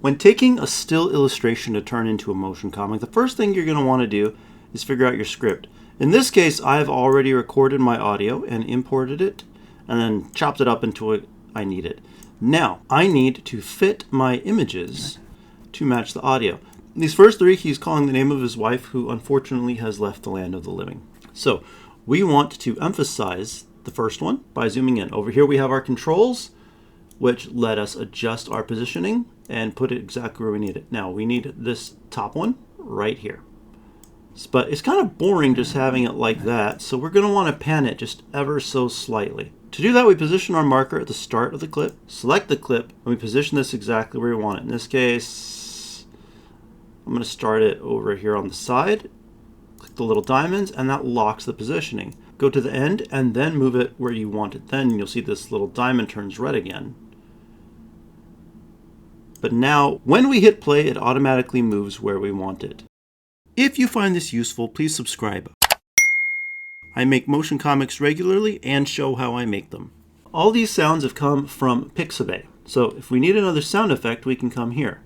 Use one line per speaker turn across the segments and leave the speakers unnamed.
When taking a still illustration to turn into a motion comic, the first thing you're going to want to do is figure out your script. In this case, I've already recorded my audio and imported it, and then chopped it up into what I needed. Now, I need to fit my images to match the audio. These first three, he's calling the name of his wife, who unfortunately has left the land of the living. So, we want to emphasize the first one by zooming in. Over here we have our controls, which let us adjust our positioning and put it exactly where we need it. Now we need this top one right here. But it's kind of boring just having it like that, so we're going to want to pan it just ever so slightly. To do that, we position our marker at the start of the clip, select the clip, and we position this exactly where we want it. In this case, I'm going to start it over here on the side, click the little diamonds, and that locks the positioning. Go to the end and then move it where you want it. Then you'll see this little diamond turns red again. But now, when we hit play, it automatically moves where we want it. If you find this useful, please subscribe. I make motion comics regularly and show how I make them. All these sounds have come from Pixabay. So if we need another sound effect, we can come here.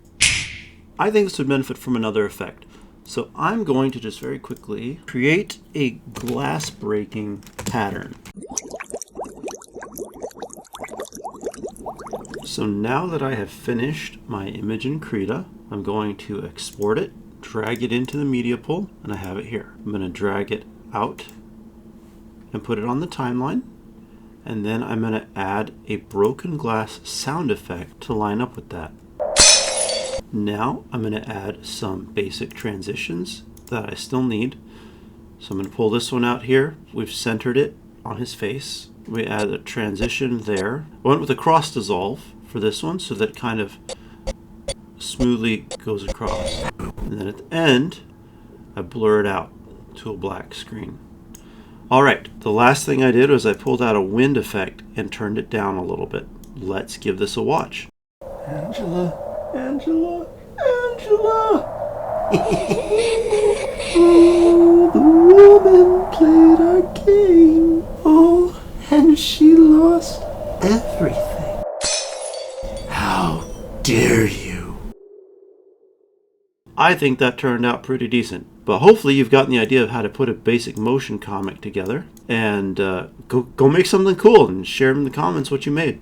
I think this would benefit from another effect. So I'm going to just very quickly create a glass breaking pattern. So now that I have finished my image in Krita, I'm going to export it, drag it into the media pool, and I have it here. I'm going to drag it out and put it on the timeline, and then I'm going to add a broken glass sound effect to line up with that. Now I'm going to add some basic transitions that I still need. So I'm going to pull this one out here. We've centered it on his face. We add a transition there. I went with a cross dissolve for this one so that it kind of smoothly goes across. And then at the end, I blur it out to a black screen. Alright, the last thing I did was I pulled out a wind effect and turned it down a little bit. Let's give this a watch. Angela, Angela, Angela! Oh, the woman played our game. Oh, and she lost everything. How dare you? I think that turned out pretty decent. But hopefully you've gotten the idea of how to put a basic motion comic together. And go make something cool and share in the comments what you made.